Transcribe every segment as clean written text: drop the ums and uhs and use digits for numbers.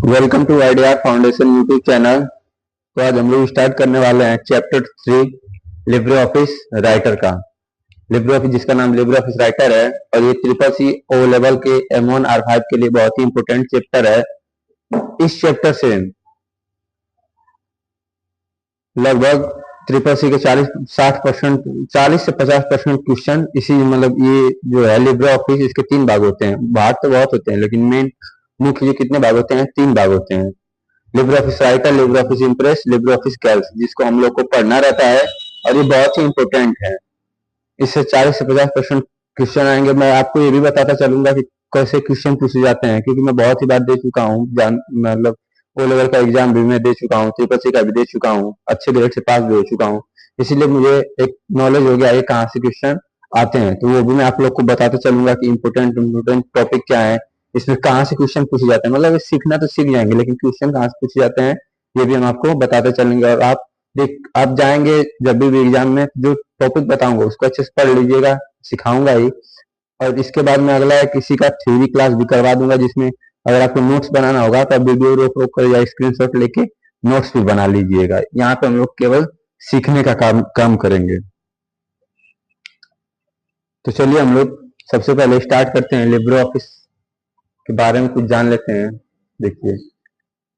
Welcome to Idea Foundation YouTube channel. तो आज हम लोग स्टार्ट करने वाले हैं चैप्टर 3 लिब्रे ऑफिस राइटर का। लिब्रे ऑफिस जिसका नाम लिब्रे ऑफिस राइटर है और ये ट्रिपल सी ओ लेवल के M1 R5 के लिए बहुत ही इंपॉर्टेंट चैप्टर है। इस चैप्टर से लगभग ट्रिपल सी के 40 से 50% क्वेश्चन इसी मतलब ये जो है लिब्रे ऑफिस इसके 3 भाग होते हैं। भाग तो बहुत होते हैं लेकिन मेन मुख्य कितने भाग होते हैं? 3 भाग होते हैं। Libre Office writer, Libre office impress, Libre office Calc, जिसको हम लोग को पढ़ना रहता है और ये बहुत ही इंपॉर्टेंट है। इससे 40 से 50% क्वेश्चन आएंगे। मैं आपको ये भी बताता चलूंगा कि कैसे क्वेश्चन पूछे जाते हैं, क्योंकि मैं बहुत ही बार दे चुका हूँ। मतलब ओ लेवल का एग्जाम भी मैं दे चुका हूँ, ट्रिपल सी का भी दे चुका हूँ, अच्छे ग्रेड से पास भी हो चुका हूँ। इसीलिए मुझे एक नॉलेज हो गया है कहाँ से क्वेश्चन आते हैं। तो वो भी मैं आप लोग को बताते चलूंगा कि इम्पोर्टेंट टॉपिक क्या है, इसमें कहाँ से क्वेश्चन पूछे जाते हैं। मतलब सीखना तो सीख जाएंगे लेकिन क्वेश्चन कहाँ से पूछे जाते हैं ये भी हम आपको बताते चलेंगे। और आप जाएंगे जब भी एग्जाम में, जो टॉपिक बताऊंगा उसको अच्छे से पढ़ लीजिएगा, सिखाऊंगा ही। और इसके बाद में अगला है किसी का थ्योरी क्लास भी करवा दूंगा, जिसमें अगर आपको नोट्स बनाना होगा तो आप वीडियो रोक रोक कर या स्क्रीनशॉट लेके नोट्स भी बना लीजिएगा। यहाँ पे हम लोग केवल सीखने का काम करेंगे। तो चलिए हम लोग सबसे पहले स्टार्ट करते हैं, लिब्रे ऑफिस के बारे में कुछ जान लेते हैं। देखिए,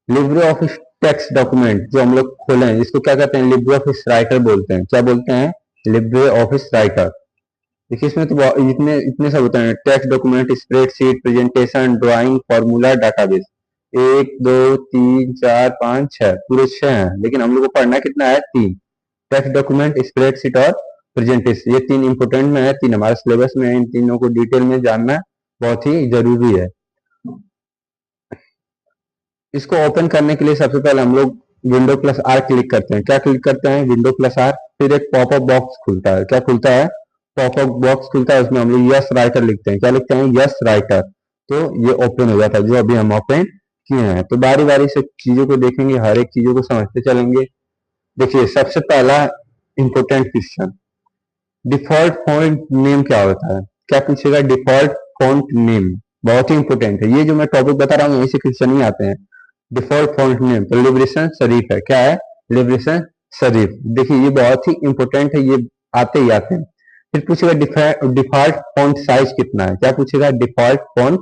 लिब्रे ऑफिस टेक्स्ट डॉक्यूमेंट जो हम लोग खोले हैं इसको क्या कहते हैं? लिब्रे ऑफिस राइटर बोलते हैं। क्या बोलते हैं? Libre Office writer. देखिए इसमें तो इतने इतने सब होते हैं, text document, spreadsheet, presentation, drawing, formula, database. 1 2 3 4 5 6 पूरे 6 हैं, लेकिन हम लोग को पढ़ना कितना है? 3। टेक्स्ट डॉक्यूमेंट, स्प्रेडशीट और प्रेजेंटेशन, ये 3 इंपोर्टेंट में है, 3 हमारे सिलेबस में है। इन तीनों को डिटेल में जानना बहुत ही जरूरी है। इसको ओपन करने के लिए सबसे पहले हम लोग विंडो प्लस आर क्लिक करते हैं। क्या क्लिक करते हैं? Window plus R. फिर एक पॉपअप बॉक्स खुलता है। क्या खुलता है? पॉपअप बॉक्स खुलता है। उसमें हम लोग यस राइटर लिखते हैं। क्या लिखते हैं? Yes writer. तो ये ओपन हो जाता है जो अभी हम ओपन किए हैं। तो बारी बारी से चीजों को देखेंगे, हर एक चीजों को समझते चलेंगे। देखिए सबसे पहला important question, default font name क्या होता है? क्या पूछेगा? डिफॉल्ट फॉन्ट नेम बहुत ही इंपोर्टेंट है। ये जो मैं टॉपिक बता रहा हूँ यहीं से क्वेश्चन ही आते हैं। डिफॉल्ट फॉन्ट नेम तो लिबरेशन शरीफ है। क्या है? लिबरेशन शरीफ। देखिए ये बहुत ही इंपोर्टेंट है, ये आते ही आते हैं। फिर पूछेगा डिफॉल्ट फॉन्ट साइज कितना है? क्या पूछेगा? Default font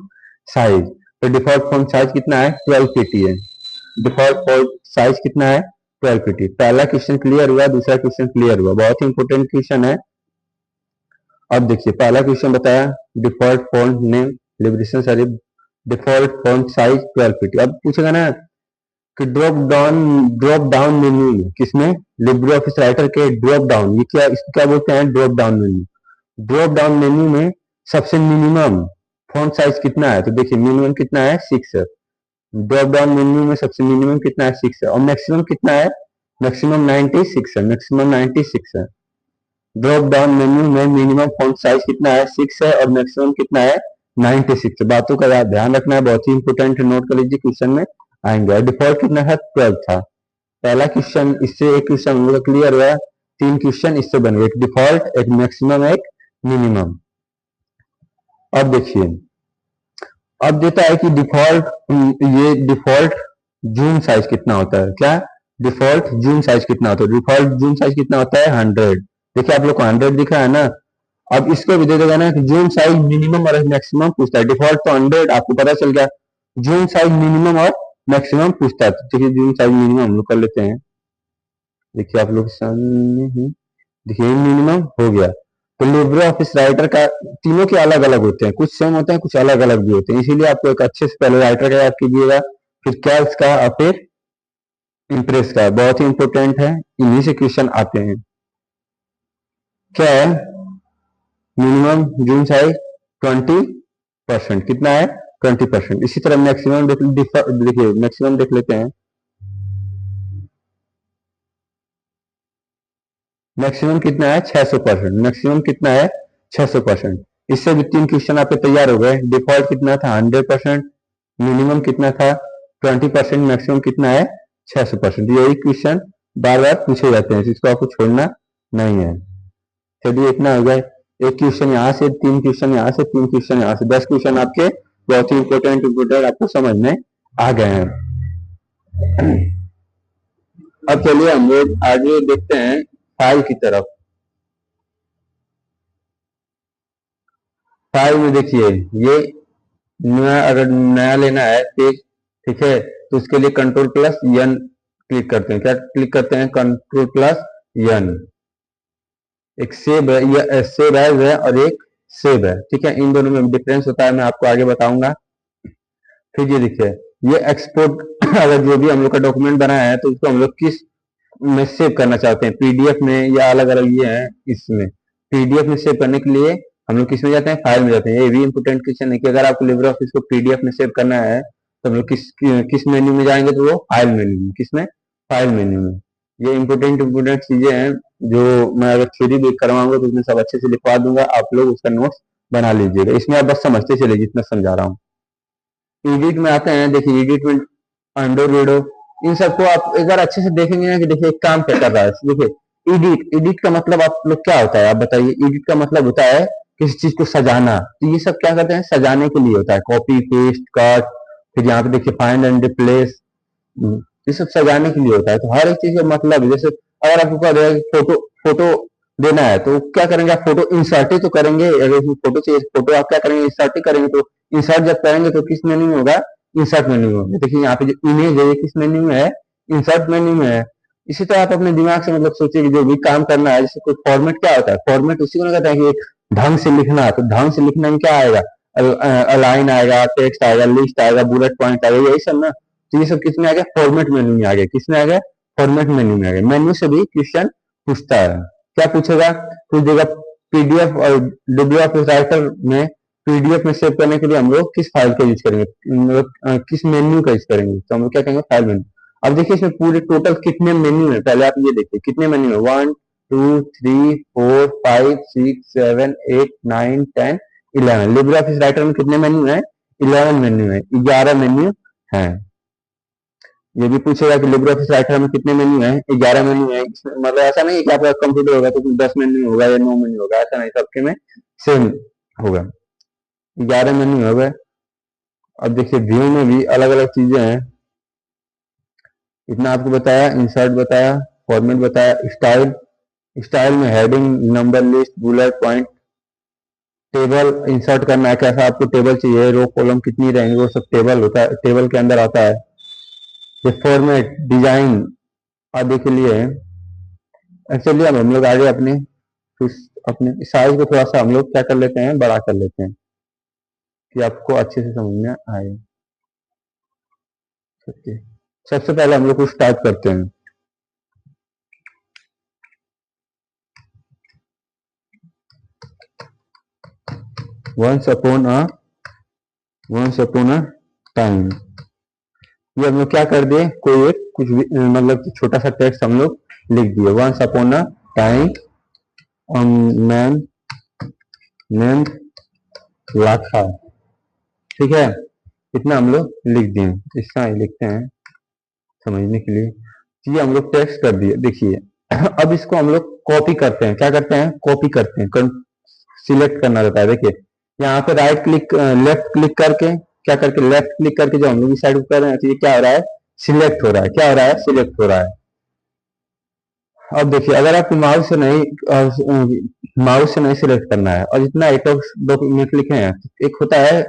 size. तो डिफॉल्ट फॉन्ट साइज कितना है? 12 पीटी है। डिफॉल्ट फॉन्ट साइज कितना है? 12 पीटी। पहला क्वेश्चन क्लियर हुआ, दूसरा क्वेश्चन क्लियर हुआ, बहुत ही इंपोर्टेंट क्वेश्चन है। अब देखिए पहला क्वेश्चन बताया, डिफॉल्ट फॉन्ट नेम लिबरेशन शरीफ, डिफॉल्ट फॉन्ट साइज 12 पीटी। अब पूछेगा ना कि ड्रॉप डाउन मेन्यू में, किसमें? लिब्रे ऑफिस राइटर के ड्रॉप डाउन, ये क्या, इसको क्या बोलते हैं? Drop down menu. Drop down menu में सबसे मिनिमम फॉन्ट साइज कितना है? तो देखिए मिनिमम कितना है? 6 है। ड्रॉप डाउन मेन्यू में सबसे मिनिमम कितना है? 6 है। और मैक्सिमम कितना है? मैक्सिमम 96 है। मैक्सिमम 96 है। ड्रॉप डाउन मेन्यू में मिनिमम फॉन्ट साइज कितना है? 6 है और मैक्सिमम कितना है? 96 है। बातों का याद ध्यान रखना है, बहुत ही इंपोर्टेंट है, नोट कर लीजिए, क्वेश्चन में आएंगे। और डिफॉल्ट कितना था? 12 था। पहला क्वेश्चन, इससे एक क्वेश्चन हम लोग क्लियर हुआ। 3 क्वेश्चन इससे बन गए, एक डिफॉल्ट, एक मैक्सिमम, एक मिनिमम। अब देखिए, अब देता है कि डिफॉल्ट, ये डिफॉल्ट जूम साइज कितना होता है? क्या? डिफॉल्ट जूम साइज कितना होता है? डिफॉल्ट जूम साइज कितना होता है? 100। देखिए आप लोग को 100 दिख रहा है ना। अब इसको भी दे देगा ना कि जूम साइज मिनिमम और मैक्सिमम पूछता है। डिफॉल्ट तो 100 आपको पता चल गया, जूम साइज मिनिमम और मैक्सिमम पूछता है। तो देखिए जूम साइज मिनिमम हम लोग कर लेते हैं। देखिए आप लोग सामने देखिए मिनिमम हो गया। तो लिब्रे ऑफिस राइटर का तीनों के अलग अलग होते हैं, कुछ सेम होते हैं, कुछ अलग अलग भी होते हैं। इसीलिए आपको एक अच्छे से पहले राइटर का याद कीजिएगा, फिर कैल्क का और फिर इम्प्रेस का। बहुत ही इंपॉर्टेंट है, इन्हीं से क्वेश्चन आते हैं। क्या है? Minimum zoom size 20%। कितना है? 20%। इसी तरह मैक्सिमम देखिए मैक्सिमम देख लेते हैं। मैक्सिमम कितना है? 600%। मैक्सिमम कितना है? 600%। इससे भी 3 क्वेश्चन आपके तैयार हो गए। डिफॉल्ट कितना था? 100%। मिनिमम कितना था? 20%। मैक्सिमम कितना है? 600%। यही क्वेश्चन बार बार पूछे जाते हैं, इसको आपको छोड़ना नहीं है। चलिए इतना हो गया। एक क्वेश्चन यहाँ से, 3 क्वेश्चन यहाँ से, 3 क्वेश्चन यहाँ से, 10 क्वेश्चन आपके बहुत ही इंपोर्टेंट आपको समझ में आ गए हैं। अब चलिए हम लोग आगे देखते हैं फाइल की तरफ। फाइल में देखिए, ये नया, अगर नया लेना है पेज, ठीक है, तो उसके लिए कंट्रोल प्लस एन क्लिक करते हैं। क्या क्लिक करते हैं? Control plus N. एक सेव है, या सेव एज है, और एक सेव है, ठीक है। इन दोनों में डिफरेंस होता है, मैं आपको आगे बताऊंगा। फिर ये देखिए, ये एक्सपोर्ट अगर जो भी हम लोग का डॉक्यूमेंट बनाया है, तो उसको हम लोग किस में सेव करना चाहते हैं, पीडीएफ में या अलग अलग ये है इसमें। पीडीएफ में सेव करने के लिए हम लोग किस में जाते हैं? फाइल में जाते हैं। ये भी इंपोर्टेंट क्वेश्चन है कि अगर आपको लिब्रे ऑफिस को पीडीएफ में सेव करना है, तो हम लोग किस मेन्यू में जाएंगे? तो वो फाइल मेन्यू में। किसमें? फाइल मेन्यू में। ये इंपोर्टेंट चीजें हैं जो मैं अगर थ्योरी भी करवाऊंगा तो उसमें सब अच्छे से लिखवा दूंगा, आप लोग उसका नोट्स बना लीजिएगा। इसमें आप बस समझते चलिए जितना समझा रहा हूँ। एडिट में आते हैं, देखिए एडिट में अंडो वीडो, इन सबको आप एक बार अच्छे से देखेंगे ना कि देखिए एक काम क्या कर रहा है। देखिए एडिट, एडिट का मतलब आप लोग क्या होता है आप बताइए? एडिट का मतलब होता है किसी चीज को सजाना। तो ये सब क्या करते हैं? सजाने के लिए होता है। कॉपी पेस्ट कट, फिर यहाँ पे देखिए फाइंड एंड रिप्लेस, ये सब सजाने के लिए होता है। तो हर एक चीज का मतलब है। जैसे अगर आपको कह रहे फोटो फोटो देना है, तो क्या करेंगे आप? फोटो इंसर्ट ही तो करेंगे। अगर फोटो चाहिए, फोटो आप क्या करेंगे? इंसर्ट ही करेंगे। तो इंसर्ट जब करेंगे तो किस मेन्यू में होगा? इंसर्ट मेन्यू में होगा। देखिए यहाँ पे जो इमेज है, ये किस मेन्यू में है? इंसर्ट मेन्यू में है। इसी तरह आप अपने दिमाग से मतलब सोचिए कि जो भी काम करना है, जैसे कोई फॉर्मेट क्या होता है? फॉर्मेट उसी को कहता है कि एक ढंग से लिखना है। तो ढंग से लिखने में क्या आएगा? अलाइन आएगा, टेक्स्ट आएगा, लिस्ट आएगा, बुलेट पॉइंट आएगा, यही सब ना। तो ये सब किसमें आ गया? फॉर्मेट मेन्यू में आ गया। किसमें आ गया? फॉर्मेट मेन्यू में आ गया। मेन्यू से भी क्वेश्चन पूछता है। क्या पूछेगा? पूछेगा पीडीएफ और डब्ल्यूएफ राइटर में, पीडीएफ में सेव करने के लिए हम लोग किस फाइल का यूज करेंगे, किस मेन्यू का यूज करेंगे? तो हम लोग क्या कहेंगे? File menu. अब देखिए इसमें पूरे टोटल कितने मेन्यू है, पहले आप ये देखिए कितने मेन्यू है। 1 2 3 4 5 6 7 8 9 10 11। लिब्रे ऑफिस राइटर में कितने मेन्यू है? 11 मेन्यू है, 11 मेन्यू है। ये भी पूछेगा कि लिब्रे ऑफिस राइटर में कितने मेन्यू है? 11 मेन्यू है। मतलब ऐसा नहीं है कि आपका कंप्यूटर होगा तो कुछ 10 मेन्यू होगा या 9 मेन्यू होगा, ऐसा नहीं, सबके में सेम होगा। 11 मेन्यू हो गए। अब देखिए व्यू में भी अलग अलग चीजें हैं। इतना आपको बताया, इंसर्ट बताया, फॉर्मेट बताया, स्टाइल, स्टाइल में heading, number list, bullet point, table insert करना है, कैसा आपको टेबल चाहिए, रो कॉलम कितनी रहेंगे, वो सब टेबल होता है, टेबल के अंदर आता है। ये फॉर्मेट, डिजाइन आदि के लिए है। चलिए अब हम लोग आगे अपने अपने साइज को थोड़ा सा हम लोग क्या कर लेते हैं? बड़ा कर लेते हैं कि आपको अच्छे से समझ में आए। सबसे पहले हम लोग कुछ टाइप करते हैं। Once upon a time. ये हम लोग क्या कर दिए? कोई एक कुछ मतलब छोटा सा टेक्स्ट हम लोग लिख दिए। Once upon a time man name Lakha, ठीक है, इतना हम लोग लिख दिए। इतना ही लिखते हैं समझने के लिए। तो ये हम लोग टेक्स्ट कर दिए। देखिए अब इसको हम लोग कॉपी करते हैं। क्या करते हैं? कॉपी करते हैं। सिलेक्ट करना रहता है। देखिए यहाँ पे राइट क्लिक, लेफ्ट क्लिक करके, क्या करके? लेफ्ट क्लिक करके जो हम लोग इस साइड कर रहे हैं, तो ये क्या हो रहा है? सिलेक्ट हो रहा है। क्या हो रहा है? सिलेक्ट हो रहा है। अब देखिए अगर आपको माउस से नहीं सिलेक्ट करना है और जितना एक डॉक्यूमेंट लिखे हैं, एक होता है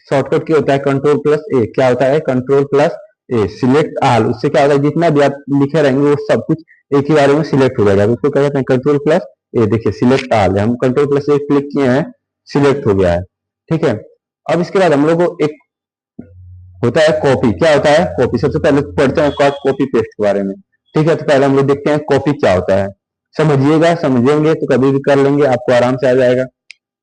शॉर्टकट की, होता है कंट्रोल प्लस ए। क्या होता है? कंट्रोल प्लस ए, सिलेक्ट ऑल। उससे क्या होता है? जितना भी आप लिखे रहेंगे वो सब कुछ एक ही बारे में सिलेक्ट हो जाएगा। तो उसको क्या कहते हैं? कंट्रोल प्लस ए। देखिए सिलेक्ट ऑल, हम कंट्रोल प्लस ए क्लिक किए हैं, सिलेक्ट हो गया है, ठीक है। अब इसके बाद हम लोग को एक होता है कॉपी। क्या होता है? कॉपी। सबसे पहले पढ़ते हैं कॉपी पेस्ट के बारे में, ठीक है। तो पहले हम लोग देखते हैं कॉपी क्या होता है। समझिएगा, समझेंगे तो कभी भी कर लेंगे, आपको आराम से आ जाएगा।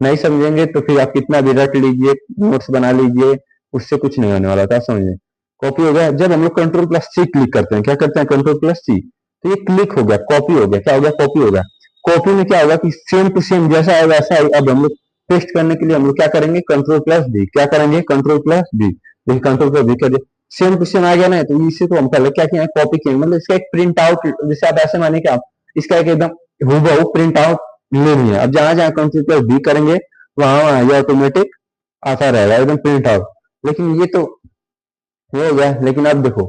नहीं समझेंगे तो फिर आप कितना भी रट लीजिए, नोट्स बना लीजिए, उससे कुछ नहीं होने वाला था, समझिए। कॉपी हो गया। जब हम लोग कंट्रोल प्लस सी क्लिक करते हैं, क्या करते हैं? कंट्रोल प्लस सी, तो ये क्लिक हो गया, कॉपी हो गया। क्या हो गया? कॉपी हो गया। कॉपी में क्या होगा कि सेम टू सेम जैसा है वैसा ही अब हम लोग पेस्ट करने के लिए हम लोग क्या करेंगे? Control plus D. क्या करेंगे? Control plus D. देखिए कंट्रोल प्लस डी कर दिया, सेम टू सेम आ गया ना। तो इसी को हम पहले क्या किया? कॉपी किए, मतलब इसका एक प्रिंट आउट, जैसे आप ऐसे माने कि आप इसका एक एकदम हूबहू प्रिंट आउट ले लिए। अब जहां जहां कंट्रोल प्लस डी करेंगे वहां वहां ये ऑटोमेटिक आता रहेगा एकदम प्रिंट आउट। लेकिन ये तो हो गया। लेकिन अब देखो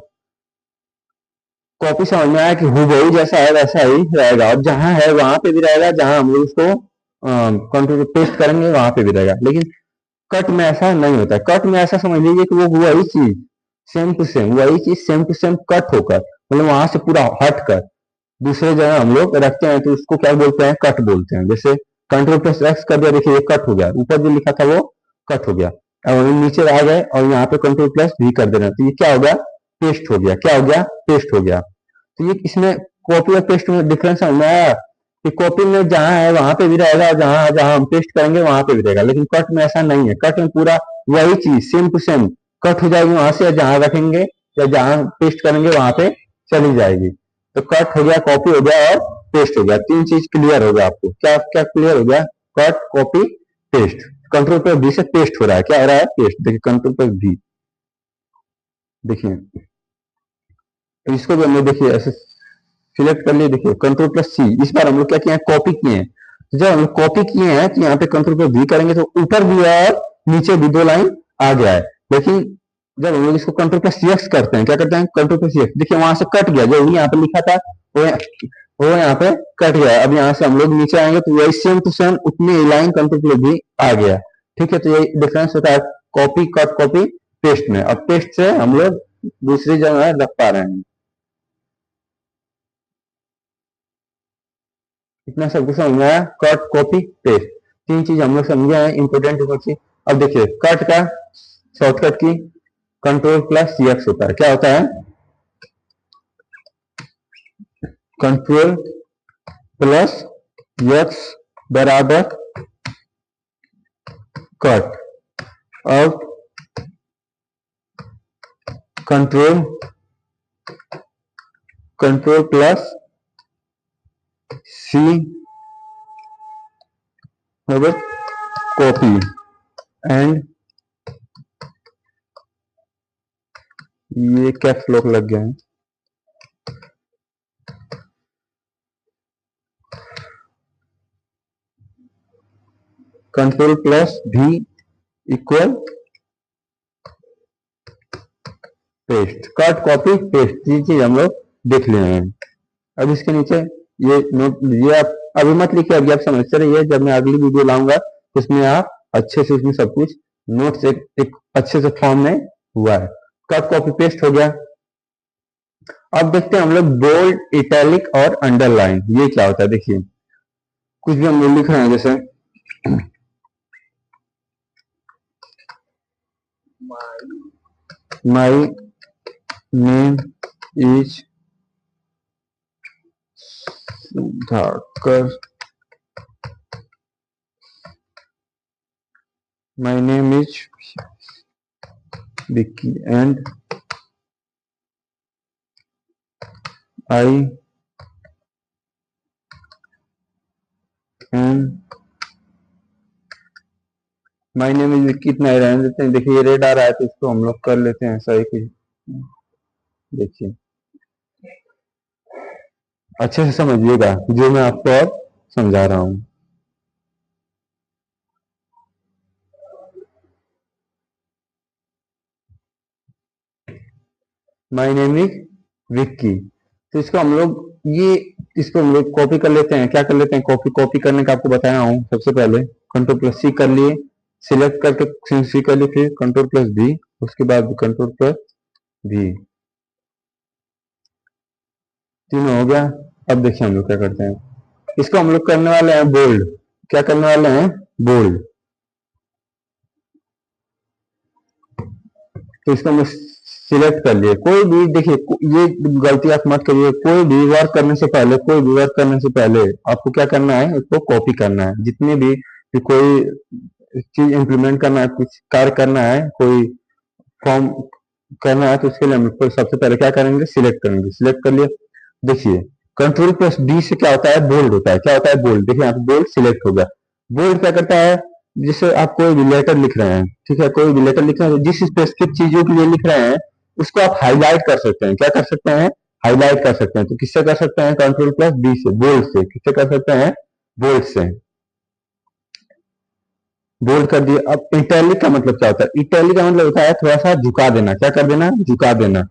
कॉपी समझ में आया कि हूबहू जैसा है वैसा ही रहेगा, और जहां है वहां पे भी रहेगा, जहां हम लोग उसको कंट्रोल पेस्ट करेंगे वहां पे भी रहेगा। लेकिन कट में ऐसा नहीं होता है। कट में ऐसा समझ लीजिए कि वो वही चीज सेम टू सेम, वही चीज सेम टू सेम कट होकर, मतलब वहां से पूरा हट कर दूसरे जगह हम लोग रखते हैं, तो उसको क्या बोलते हैं, कट बोलते हैं। जैसे कंट्रोल प्लस एक्स कर दिया, देखिए ये कट हो गया, ऊपर जो लिखा था वो कट हो गया। अब हम नीचे आ गए और यहाँ पे कंट्रोल प्लस भी कर देना, तो ये क्या हो गया, पेस्ट हो गया। क्या हो गया, पेस्ट हो गया। तो ये इसमें कॉपी और पेस्ट में डिफरेंस समझ में आया कि कॉपी में जहां है वहां पे भी रहेगा, और जहां जहां हम पेस्ट करेंगे वहां पे भी रहेगा। लेकिन कट में ऐसा नहीं है। कट में पूरा वही चीज सेम टू सेम कट हो जाएगी वहां से, जहां रखेंगे या जहां पेस्ट करेंगे वहां पे चली जाएगी। तो कट हो गया, कॉपी हो गया और पेस्ट हो गया। तीन चीज क्लियर हो गया आपको। क्या क्या क्लियर हो गया, कट, कॉपी, पेस्ट। कंट्रोल पर बी से पेस्ट हो रहा है, क्या हो रहा है, पेस्ट। देखिए कंट्रोल पर बी, देखिए इसको भी हमने देखिए ऐसे सिलेक्ट कर लिए। देखिए कंट्रोल प्लस सी, इस बार हम लोग क्या किए हैं, कॉपी किए हैं। तो जब हम लोग कॉपी किए हैं तो यहाँ पे कंट्रोल प्लस वी करेंगे तो ऊपर भी और नीचे भी दो लाइन आ गया है। लेकिन जब हम लोग इसको कंट्रोल प्लस सी एक्स करते हैं, क्या करते हैं, कंट्रोल प्लस सी एक्स, देखिए वहां से कट गया, जो यहाँ पे लिखा था वो वो यहाँ पे कट गया। अब यहाँ से हम लोग नीचे आएंगे तो वही सेम टू सेम उतनी लाइन कंट्रोल प्लस वी आ गया। ठीक है, तो ये डिफरेंस होता है कॉपी, कट, कॉपी, पेस्ट में। और पेस्ट से हम लोग दूसरी जगह रख पा रहे हैं। इतना सब कुछ समझ में आया, कट, कॉपी, पेस्ट, तीन चीज हम लोग समझे हैं, इंपोर्टेंट चीज। अब देखिए कट का शॉर्टकट की कंट्रोल प्लस सी एक्स होता है। क्या होता है, कंट्रोल प्लस एक्स बराबर कट। अब कंट्रोल कंट्रोल प्लस सी बराबर कॉपी एंड, ये कैप्स लॉक लग गया है, कंट्रोल प्लस भी equal paste. Cut, copy, paste, ये चीज हम लोग देख लिए हैं। अब इसके नीचे ये नोट लीजिए, आप अभी मत लिखिए, अभी आप समझते रहिए। जब मैं अगली वीडियो लाऊंगा उसमें आप अच्छे से उसमें सब कुछ नोट्स एक अच्छे से फॉर्म में हुआ है। कट, कॉपी, पेस्ट हो गया। अब देखते हैं हम लोग बोल्ड, इटैलिक और अंडरलाइन, ये क्या होता है। देखिए कुछ भी हम लोग लिख रहे हैं, जैसे my name is Sudhakar, my name is Vicky and I am, my name is Vicky, इतना ही रहने देते हैं। देखिए ये रेड आ रहा है तो इसको हम लोग कर लेते हैं ऐसा ही कुछ। देखिए अच्छे से समझिएगा जो मैं आपको अब समझा रहा हूं। माई नेम इज विक्की, तो इसको हम लोग ये इसको हम लोग कॉपी कर लेते हैं। क्या कर लेते हैं, कॉपी। कॉपी करने का आपको बताया हूं। सबसे पहले कंट्रोल प्लस सी कर लिए, सिलेक्ट करके सी कर लिए, फिर कंट्रोल प्लस भी, उसके बाद कंट्रोल प्लस भी, तीनों हो गया। अब देखिए हम लोग क्या करते हैं, इसको हम लोग करने वाले हैं बोल्ड। क्या करने वाले हैं, बोल्ड। तो इसको हम सिलेक्ट कर लिए। कोई भी देखिए ये गलती आप मत करिए, कोई भी वर्क करने से पहले, कोई भी वर्क करने से पहले आपको क्या करना है, उसको कॉपी करना है। जितने भी कोई चीज इंप्लीमेंट करना है, कुछ कार्य करना है, कोई फॉर्म करना है, तो उसके लिए हम लोग सबसे पहले क्या करेंगे, सिलेक्ट करेंगे। सिलेक्ट कर लिए। देखिए कंट्रोल प्लस डी से क्या होता है, बोल्ड होता है। क्या होता है, बोल्ड। देखिए यहाँ पे बोल्ड सिलेक्ट हो गया। बोल्ड क्या करता है, जैसे आप कोई भी लेटर लिख रहे हैं, ठीक है, कोई भी लेटर लिख रहे हैं, जिस स्पेसिफिक चीजों के लिए लिख रहे हैं उसको आप हाईलाइट कर सकते हैं। क्या कर सकते हैं, हाईलाइट कर सकते हैं। तो किससे कर सकते हैं, कंट्रोल प्लस डी से, बोल्ड से। किससे कर सकते हैं, बोल्ड से। बोल्ड कर दिए। अब इटैलिक का मतलब क्या होता है, इटैलिक का मतलब होता है थोड़ा सा झुका देना। क्या कर देना, झुका देना।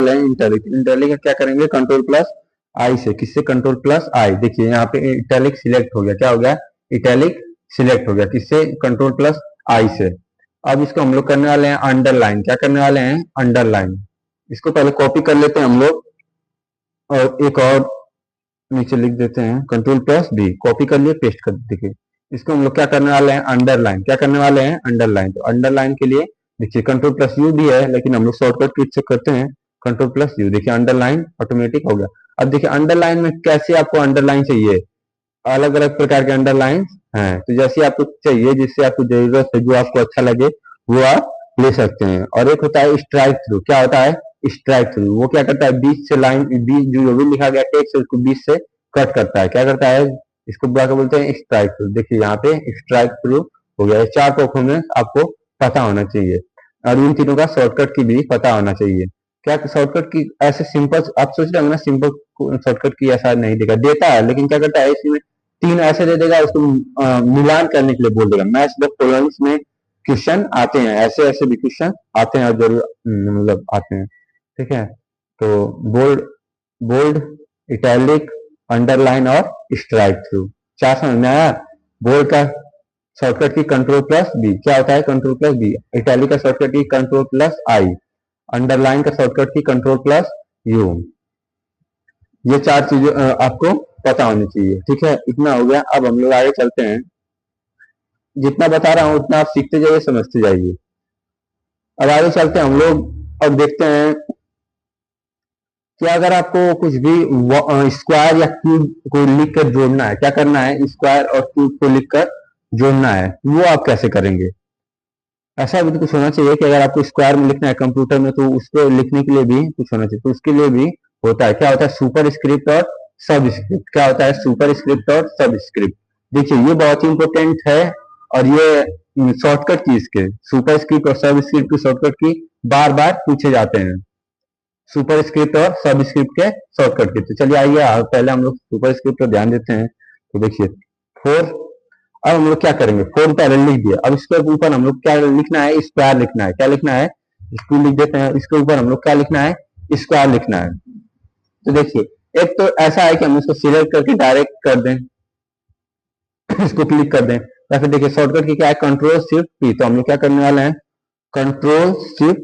इंटैलिक, इंटैलिक का क्या करेंगे, कंट्रोल प्लस आई से, किससे, कंट्रोल प्लस आई। देखिए यहाँ पे इटैलिक सिलेक्ट हो गया, क्या हो गया, इटैलिक सिलेक्ट हो गया, किससे, कंट्रोल प्लस आई से। अब इसको हम लोग करने वाले हैं अंडरलाइन, क्या करने वाले हैं, अंडरलाइन। इसको पहले कॉपी कर लेते हैं हम लोग, और एक और नीचे लिख देते हैं, कंट्रोल प्लस बी, कॉपी कर लिए, पेस्ट कर देखिए। इसको हम लोग क्या करने वाले हैं, अंडरलाइन, क्या करने वाले हैं, अंडरलाइन। तो अंडरलाइन के लिए देखिए कंट्रोल प्लस यू भी है, लेकिन हम लोग शॉर्टकट की से करते हैं कंट्रोल प्लस यू। देखिए अंडरलाइन ऑटोमेटिक हो गया। अब देखिए अंडरलाइन में कैसे आपको अंडरलाइन चाहिए, अलग अलग प्रकार के अंडरलाइन हैं, तो जैसे आपको चाहिए, जिससे आपको जरूरत है, जो आपको अच्छा लगे वो आप ले सकते हैं। और एक होता है स्ट्राइक थ्रू, क्या होता है, स्ट्राइक थ्रू, वो क्या करता है, बीच से लाइन, बीच जो भी लिखा गया टेक्स्ट उसको बीच से कट करता है, क्या करता है, इसको क्या बोलते हैं, स्ट्राइक थ्रू। देखिए यहाँ पे स्ट्राइक थ्रू हो गया। चार परफॉर्मेंस आपको पता होना चाहिए, और इन तीनों का शॉर्टकट की भी पता होना चाहिए। क्या शॉर्टकट की ऐसे सिंपल, आप सोच रहे हो ना सिंपल शॉर्टकट की ऐसा नहीं देगा, देता है, लेकिन क्या करता है, इसमें तीन ऐसे दे देगा, उसको मिलान करने के लिए बोल देगा। मैच द कॉलम्स में क्वेश्चन आते हैं, ऐसे ऐसे भी क्वेश्चन आते हैं, और जरूर मतलब आते हैं, ठीक है। तो बोल्ड, बोल्ड, इटैलिक, अंडरलाइन और स्ट्राइक थ्रू, चार समझ में आया। बोल्ड का शॉर्टकट की कंट्रोल प्लस बी, क्या होता है, कंट्रोल प्लस बी। इटैलिक का शॉर्टकट की कंट्रोल प्लस आई। अंडरलाइन का शॉर्टकट की कंट्रोल प्लस यू। ये चार चीजें आपको पता होनी चाहिए, ठीक है। इतना हो गया, अब हम लोग आगे चलते हैं। जितना बता रहा हूँ उतना आप सीखते जाइए, समझते जाइए। अब आगे चलते हैं हम लोग, अब देखते हैं कि अगर आपको कुछ भी स्क्वायर या क्यूब को लिख कर जोड़ना है, क्या करना है, स्क्वायर और क्यूब को लिख कर जोड़ना है, वो आप कैसे करेंगे। ऐसा भी तो कुछ होना चाहिए कि अगर आपको स्क्वायर में लिखना है कंप्यूटर में, तो उसको लिखने के लिए भी कुछ होना चाहिए। तो उसके लिए भी होता है, क्या होता है, सुपर स्क्रिप्ट और सब स्क्रिप्ट। क्या होता है, सुपर स्क्रिप्ट और सब स्क्रिप्ट। देखिए ये बहुत ही इंपॉर्टेंट है, और ये शॉर्टकट की, इसके सुपर स्क्रिप्ट और सब स्क्रिप्ट की शॉर्टकट की बार बार पूछे जाते हैं, सुपर स्क्रिप्ट और सब स्क्रिप्ट के शॉर्टकट के। तो चलिए आइए, पहले हम लोग सुपर स्क्रिप्ट पर ध्यान देते हैं। तो देखिए फोर, अब हम लोग क्या करेंगे, फोर पहले लिख दिया, अब इसके ऊपर हम लोग क्या लिखना है, स्क्वायर लिखना है। क्या लिखना है, इसको लिख देते हैं, इसके ऊपर हम लोग क्या लिखना है, स्क्वायर लिखना है। तो देखिए एक तो ऐसा है कि हम इसको सिलेक्ट करके डायरेक्ट कर दें, इसको क्लिक कर दें, या फिर देखिए शॉर्टकट की क्या है, कंट्रोल शिफ्ट पी। तो हम लोग क्या करने वाले हैं, control shift,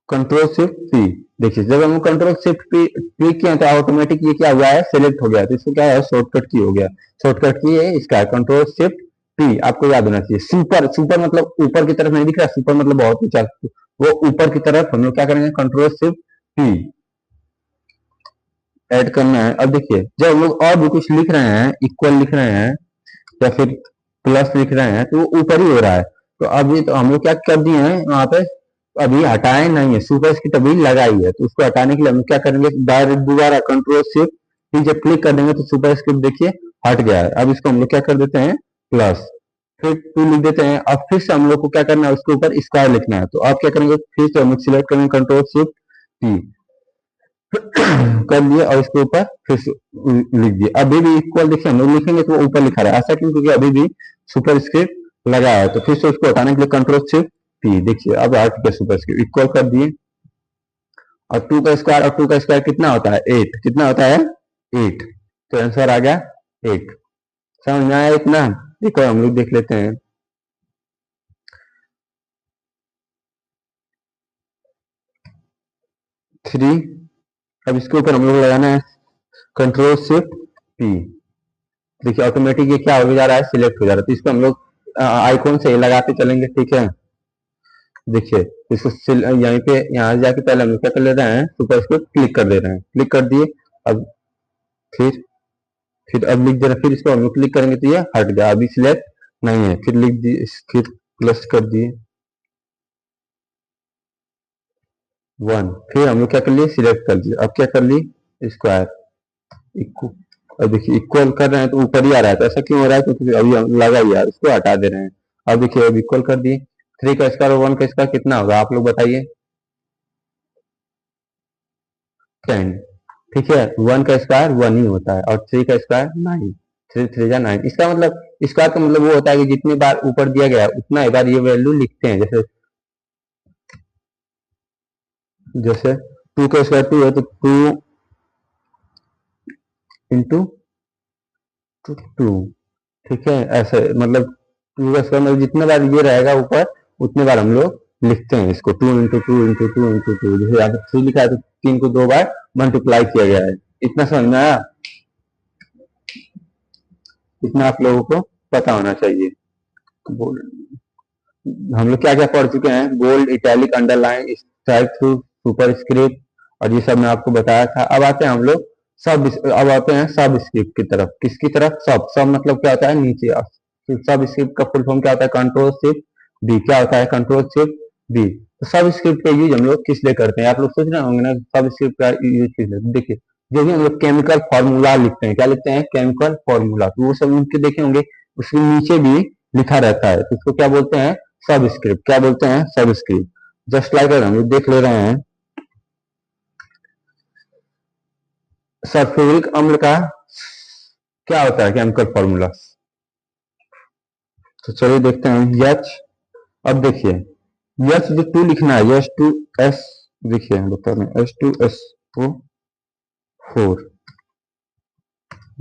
control shift P. देखिए जब हम कंट्रोल शिफ्ट पी क्लिक किए तो ऑटोमेटिक ये क्या हुआ है, सिलेक्ट हो गया। तो इसको क्या है, शॉर्टकट की हो गया। शॉर्टकट की है इसका कंट्रोल शिफ्ट पी, आपको याद होना चाहिए। सुपर, सुपर मतलब ऊपर की तरफ नहीं दिख रहा, सुपर मतलब बहुत ऊंचा, वो ऊपर की तरफ हम लोग क्या करेंगे, कंट्रोल शिफ्ट पी ऐड करना है। अब देखिए जब हम लोग और भी कुछ लिख रहे हैं, इक्वल लिख रहे हैं या फिर प्लस लिख रहे हैं, तो वो ऊपर ही हो रहा है। तो अभी तो हम लोग क्या कर दिए हैं वहां पे, अभी हटाए नहीं है, सुपर स्क्रिप्ट अभी लगाई है, तो उसको हटाने के लिए हम क्या करेंगे, डायरेक्ट दोबारा कंट्रोल शिफ्ट पी जब क्लिक कर देंगे तो सुपर स्क्रिप्ट देखिए हट गया है। अब इसको हम लोग क्या कर देते हैं, प्लस, फिर टू लिख देते हैं। अब फिर से हम लोग को क्या करना है, उसके ऊपर स्क्वायर लिखना है। तो आप क्या करेंगे, फिर से हम लोग सिलेक्ट करेंगे कंट्रोल शिफ्ट पी कर लिए, और इसके ऊपर फिर से लिख दिए। अभी भी इक्वल देखिए हम लोग लिखेंगे तो वो ऊपर लिखा रहा है, ऐसा क्यों, क्योंकि अभी भी सुपर स्क्रिप्ट लगा है। तो फिर से उसको हटाने के लिए कंट्रोल शिफ्ट पी, देखिए अब हट गया सुपर स्क्रिप्ट, इक्वल कर दिए। और टू का स्क्वायर और टू का स्क्वायर कितना होता है, 8, कितना होता है, 8। तो आंसर आ गया 8। समझ में आया इतना। एक और हम लोग देख लेते हैं, 3। अब इसके ऊपर हम लोग लगाना है कंट्रोल शिफ्ट पी। देखिए ऑटोमेटिक ये क्या हो जा रहा है, सिलेक्ट हो जा रहा है। तो इसको हम लोग आइकॉन से लगाते चलेंगे, ठीक है। देखिए इसको यहीं पे, यहाँ जाके पहले हम लोग क्या कर ले रहे हैं, सुपर स्क्रिप्ट क्लिक कर दे रहे हैं, क्लिक कर दिए। अब फिर अब लिख दे रहे हैं, फिर इसको हम लोग क्लिक करेंगे तो ये हट गया, अभी सिलेक्ट नहीं है। फिर लिख दिए, फिर प्लस कर दिए 1, फिर हम लोग क्या कर लिए, सिलेक्ट कर दिए। अब क्या कर लिए, स्क्वायर इक्वल। अब देखिए इक्वल कर रहे हैं तो ऊपर ही आ रहा है, तो ऐसा क्यों हो रहा है, क्योंकि अभी हम लगा ही है, इसको हटा दे रहे हैं। अब देखिए अब इक्वल कर दिए, 3 का स्क्वायर और 1 का स्क्वायर कितना होगा, आप लोग बताइए, 10। ठीक है, 1 का स्क्वायर 1 ही होता है, और 3 का स्क्वायर 9, 3 3 जा 9। इसका मतलब, स्क्वायर का मतलब वो होता है कि जितनी बार ऊपर दिया गया उतना ही बार ये वैल्यू लिखते हैं। जैसे जैसे 2 का स्क्वायर 2 है तो 2 इंटू 2, ठीक है। ऐसे मतलब 2 का स्क्वायर मतलब जितने बार ये रहेगा ऊपर उतने बार हम लोग लिखते हैं इसको 2 इंटू 2 इंटू 2 इंटू 2। जैसे यहाँ पे 3 लिखा है तो 3 को 2 बार मल्टीप्लाई किया गया है। इतना समझ में आया? इतना आप लोगों को पता होना चाहिए। हम लोग क्या क्या पढ़ चुके हैं? Bold, italic, underline, strikethrough, superscript, और ये सब मैं आपको बताया था। अब आते हैं हम लोग अब आते हैं सब स्क्रिप्ट की तरफ। किसकी तरफ? सब मतलब क्या होता है? नीचे। सब स्क्रिप्ट का फुल फॉर्म क्या होता है? Control shift B. क्या होता है? Control shift B. तो सब स्क्रिप्ट का यूज हम लोग किस लिए करते हैं? आप लोग सोच रहे होंगे ना सब स्क्रिप्ट का यूज किस लिए? देखिए, जो भी हम लोग केमिकल फॉर्मूला लिखते हैं, क्या लिखते हैं? Chemical formula. तो वो सब उनके देखे होंगे, उसके नीचे भी लिखा रहता है, तो इसको क्या बोलते हैं? सब स्क्रिप्ट। क्या बोलते हैं? सब स्क्रिप्ट। जस्ट लाइक हम लोग देख ले रहे हैं सल्फ्यूरिक अम्ल का क्या होता है केमिकल फॉर्मूला। तो चलिए देखते हैं। एच, अब देखिए एच जो 2 लिखना है, एच टू एस, देखिए बता रहे H two S O 4,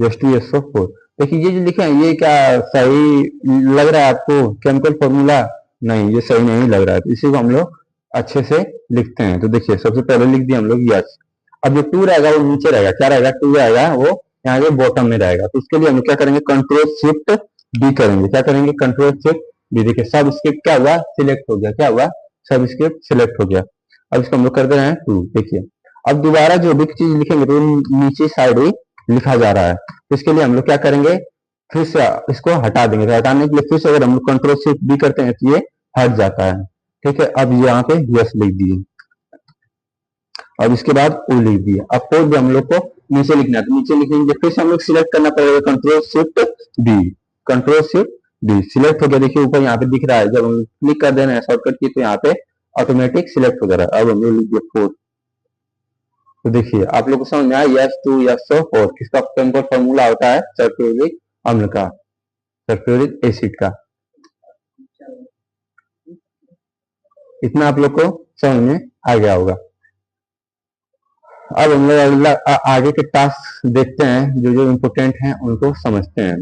H two S O 4। देखिए ये जो लिखे हैं ये क्या सही लग रहा है आपको केमिकल फॉर्मूला? नहीं, ये सही नहीं लग रहा है, तो इसी को हम लोग अच्छे से लिखते हैं। तो देखिए सबसे पहले लिख दिया हम लोग एच। अब जो 2 रहेगा वो नीचे रहेगा, क्या रहेगा? 2 रहेगा वो यहाँ पे बॉटम में रहेगा। तो उसके लिए हम लोग क्या करेंगे? कंट्रोल शिफ्ट बी करेंगे। क्या करेंगे? Control shift B. देखिए सब स्क्रिप्ट क्या हुआ? सिलेक्ट हो गया। क्या हुआ? सब स्क्रिप्ट सिलेक्ट हो गया। अब इसको हम लोग कर दे रहे हैं 2। देखिए अब दोबारा जो भी चीज लिखेंगे तो नीचे साइड ही लिखा जा रहा है। तो इसके लिए हम लोग क्या करेंगे? फिर से इसको हटा देंगे। तो हटाने के लिए फिर से अगर हम लोग कंट्रोल शिफ्ट बी करते हैं तो ये हट जाता है। ठीक है, अब यहाँ पे यस लिख दिए। अब इसके बाद ओ लिख दिया। अब कोड भी हम लोग को नीचे लिखना है, तो नीचे लिखेंगे। फिर से हम लोग सिलेक्ट करना पड़ेगा control shift B. Control shift B select हो गया। देखिए ऊपर यहाँ पे दिख रहा है, जब हम क्लिक कर दे रहे हैं शॉर्टकट की तो यहाँ पे ऑटोमेटिक सिलेक्ट हो जा रहा है। अब हम लोग लिख दिए 4। तो देखिए आप लोग को समझ में आया, यस टू यस फोर किसका केमिकल फॉर्मूला होता है? सल्फ्यूरिक अम्ल का, सल्फ्यूरिक एसिड का। इतना आप लोग को समझ में आ गया होगा। अब हम लोग आगे के टास्क देखते हैं, जो जो इम्पोर्टेंट हैं उनको समझते हैं।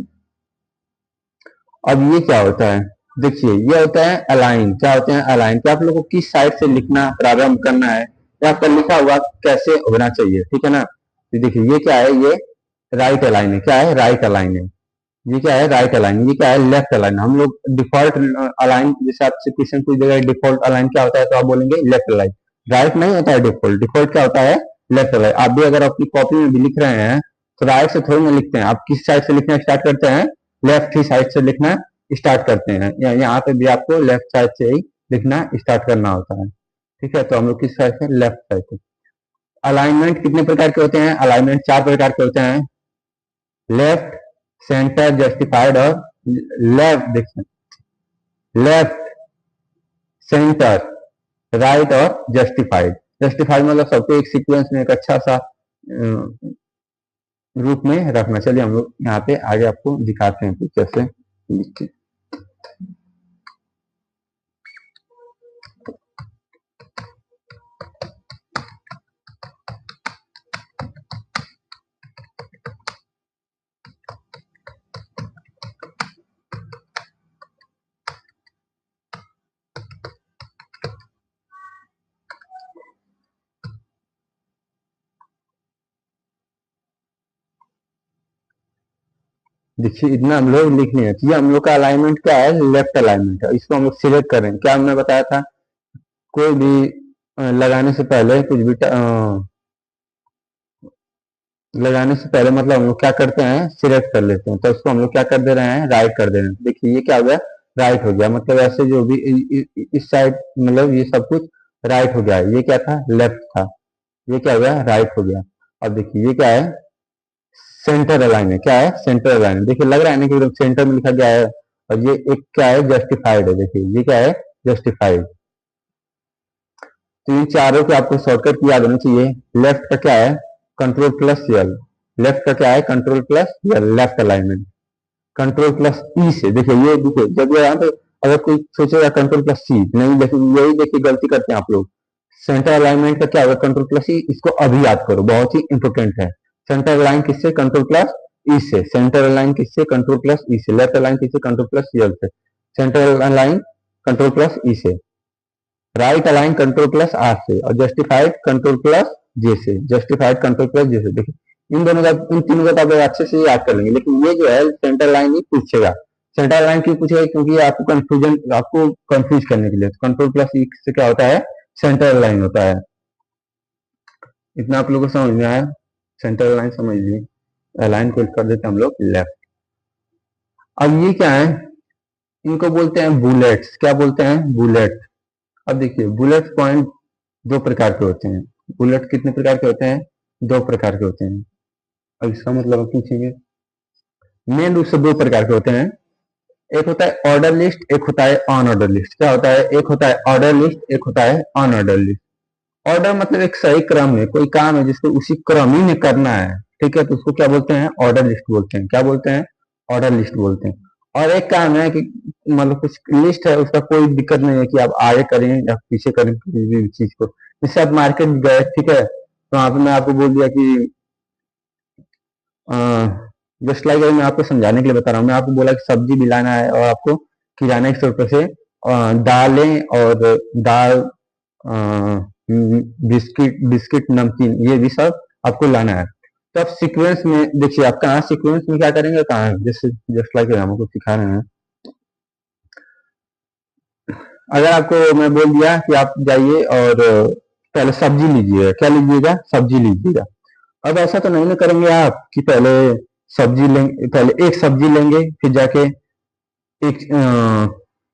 अब ये क्या होता है? देखिए ये होता है अलाइन। क्या होते हैं? अलाइन। क्या आप लोग को किस साइड से लिखना प्रारंभ करना है, या पर लिखा हुआ कैसे होना चाहिए, ठीक है ना? तो देखिए ये क्या है? ये राइट अलाइन है। क्या है? राइट अलाइन है। ये क्या है? Right align. ये क्या है? Left align. हम लोग डिफॉल्ट अलाइन, जैसे आपसे क्वेश्चन पूछ देगा डिफॉल्ट अलाइन क्या होता है, तो आप बोलेंगे लेफ्ट अलाइन। राइट नहीं होता है डिफॉल्ट। डिफॉल्ट क्या होता है? Left align. आप भी अगर अपनी कॉपी में भी लिख रहे हैं तो राइट से थोड़ी ना लिखते हैं, आप किस साइड से लिखना स्टार्ट करते हैं? लेफ्ट ही साइड से लिखना स्टार्ट करते हैं। यहाँ पे भी आपको लेफ्ट साइड से ही लिखना स्टार्ट करना होता है। ठीक है, तो हम लोग किस साइड से? लेफ्ट साइड से। अलाइनमेंट कितने प्रकार के होते हैं? अलाइनमेंट 4 प्रकार के होते हैं। लेफ्ट, सेंटर, जस्टिफाइड और लेफ्ट। देखिए लेफ्ट, सेंटर, राइट और जस्टिफाइड। जस्टिफाइड मतलब सबको एक सीक्वेंस में एक अच्छा सा रूप में रखना। चलिए हम लोग यहाँ पे आगे आपको दिखाते हैं कुछ कैसे लिखते। देखिए इतना हम लोग लिख नहीं है। ये हम लोग का अलाइनमेंट क्या है? लेफ्ट अलाइनमेंट है। इसको हम लोग सिलेक्ट कर रहे हैं। क्या हमने बताया था? कोई भी लगाने से पहले कुछ भी लगाने से पहले मतलब हम लोग क्या करते हैं? सिलेक्ट कर लेते हैं। तो इसको हम लोग क्या कर दे रहे हैं? राइट कर दे रहे हैं। देखिए ये क्या हो गया? राइट हो गया। मतलब ऐसे जो भी इस साइड मतलब ये सब कुछ राइट हो गया। ये क्या था? लेफ्ट था। ये क्या हो गया? राइट हो गया। अब देखिए ये क्या है? सेंटर अलाइन है। क्या है? सेंटर अलाइन है। देखिए लग रहा है ना कि एकदम सेंटर में लिखा गया है। और ये एक क्या है? जस्टिफाइड है। देखिए ये क्या है? जस्टिफाइड। तो इन चारों के आपको शॉर्टकट की याद होनी चाहिए। लेफ्ट का क्या है? Control plus L. लेफ्ट का क्या है? Control plus L, left alignment. Control plus E से देखिए, ये देखिए जब यहाँ पे अगर कोई सोचेगा कंट्रोल प्लस सी, नहीं देखिए यही देखिए गलती करते हैं आप लोग। सेंटर अलाइनमेंट का क्या होगा, कंट्रोल प्लस ई, इसको अभी याद करो, बहुत ही इंपोर्टेंट है। सेंटर अलाइन किससे, कंट्रोल प्लस ई से। सेंटर अलाइन किससे, कंट्रोल प्लस ई से। लेफ्ट अलाइन किससे, कंट्रोल प्लस एल से। Centre align control plus E से। Right align control plus R से। और जस्टिफाइड कंट्रोल प्लस जे से। जस्टिफाइड कंट्रोल प्लस जे से। देखिए इन दोनों का, इन तीनों का तो आप अच्छे से याद कर लेंगे, लेकिन ये जो है सेंटर लाइन ही पूछेगा। सेंटर लाइन क्यों पूछेगा, क्योंकि ये आपको कंफ्यूजन, आपको कंफ्यूज करने के लिए। कंट्रोल प्लस ई से क्या होता है, सेंटर लाइन होता है। इतना आप लोगों को समझ में आया। सेंटर लाइन समझ लीजिए। लाइन को कर देते हैं हम लोग लेफ्ट। अब ये क्या है, इनको बोलते हैं बुलेट्स। क्या बोलते हैं, बुलेट। अब देखिए बुलेट पॉइंट दो प्रकार के होते हैं। बुलेट कितने प्रकार के होते हैं, दो प्रकार के होते हैं। अब इसका मतलब आप पूछेंगे, मेन रूप से दो प्रकार के होते हैं। एक होता है ऑर्डर लिस्ट, एक होता है ऑन ऑर्डर लिस्ट। क्या होता है, एक होता है ऑर्डर लिस्ट, एक होता है ऑन ऑर्डर लिस्ट। ऑर्डर मतलब एक सही क्रम में कोई काम है जिसको उसी क्रम ही में करना है, ठीक है, तो उसको क्या बोलते हैं, ऑर्डर लिस्ट बोलते हैं। क्या बोलते हैं, ऑर्डर लिस्ट बोलते हैं। और एक काम है कि मतलब कुछ लिस्ट है, उसका कोई दिक्कत नहीं है कि आप आगे करें या पीछे करें किसी भी चीज को। जैसे आप मार्केट गए, ठीक है, तो वहां पे मैं आपको बोल दिया कि जस्ट लाइक मैं आपको समझाने के लिए बता रहा हूँ। मैं आपको बोला कि सब्जी भी लाना है और आपको किराना स्टोर पर से दालें और दाल, बिस्किट बिस्किट नमकीन, ये भी सब आपको लाना है। तो आप सीक्वेंस में देखिए, आप कहाँ सीक्वेंस में क्या करेंगे, कहाँ जैसे जस्ट लाइक हमको सिखा रहे हैं। अगर आपको मैं बोल दिया कि आप जाइए और पहले सब्जी लीजिएगा, क्या लीजिएगा, सब्जी लीजिएगा। अब ऐसा तो नहीं ना करेंगे आप कि पहले सब्जी लेंगे, पहले एक सब्जी लेंगे, फिर जाके एक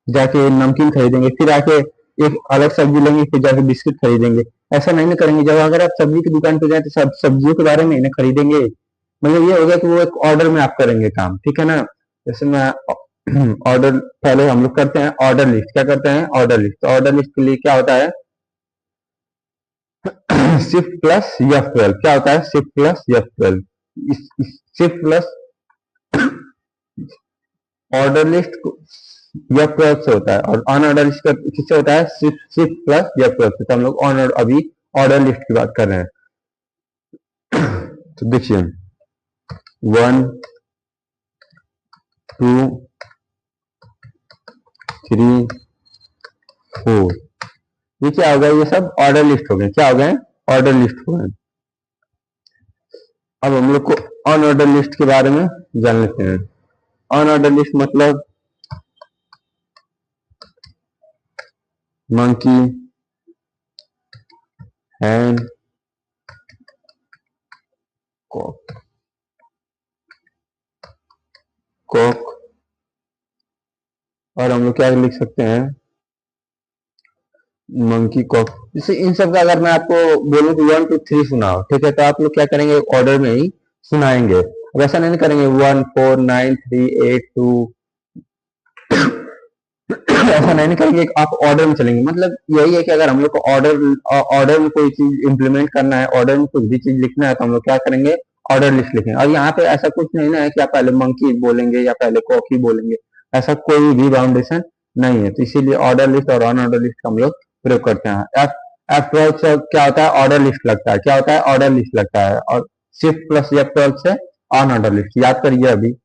जाके नमकीन खरीदेंगे, फिर आके एक अलग सब्जी लेंगे, फिर जाके बिस्किट खरीदेंगे। ऐसा नहीं ना करेंगे। जब अगर आप सब्जी की दुकान पे जाए तो सब सब्जियों के बारे में ना खरीदेंगे। मतलब ये हो गया कि वो एक ऑर्डर में आप करेंगे काम, ठीक है ना। जैसे मैं ऑर्डर, पहले हम लोग करते हैं ऑर्डर लिस्ट। क्या करते हैं, ऑर्डर लिस्ट। तो ऑर्डर लिस्ट के लिए क्या होता है, शिफ्ट प्लस F12। क्या होता है, shift plus F12। Shift plus order list F12 से होता है, और ऑन ऑर्डर लिस्ट किससे होता है, शिफ्ट प्लस F12 से। तो हम लोग ऑन अभी ऑर्डर लिस्ट की बात कर रहे हैं। तो देखिए 1 2 3 4, ये क्या हो गया, ये सब ऑर्डर लिस्ट हो गए। क्या हो गए, ऑर्डर लिस्ट हो गए। अब हम लोग को ऑन ऑर्डर लिस्ट के बारे में जान लेते हैं। ऑन ऑर्डर लिस्ट मतलब मंकी, हैन, कॉक, कॉक, और हम लोग क्या लिख सकते हैं, मंकी, कॉक। जैसे इन सब का अगर मैं आपको बोलूं कि 1 2 3 सुनाओ, ठीक है, तो आप लोग क्या करेंगे, ऑर्डर में ही सुनाएंगे। वैसा नहीं करेंगे 1 4 9 3 8 2, ऐसा नहीं करेंगे। आप ऑर्डर में चलेंगे। मतलब यही है कि अगर हम लोग को ऑर्डर में कोई चीज इंप्लीमेंट करना है, ऑर्डर में कुछ भी चीज लिखना है, तो हम लोग क्या करेंगे, ऑर्डर लिस्ट लिखेंगे। और यहाँ पे ऐसा कुछ नहीं ना है कि आप पहले मंकी बोलेंगे या पहले कॉफी बोलेंगे, ऐसा कोई भी बाउंडेशन नहीं है। तो इसीलिए ऑर्डर लिस्ट और ऑन ऑर्डर लिस्ट हम लोग प्रयोग करते हैं। F12 से क्या होता है, ऑर्डर लिस्ट लगता है। क्या होता है, ऑर्डर लिस्ट लगता है। और शिफ्ट प्लस F12 से ऑन ऑर्डर लिस्ट। याद करिए अभी,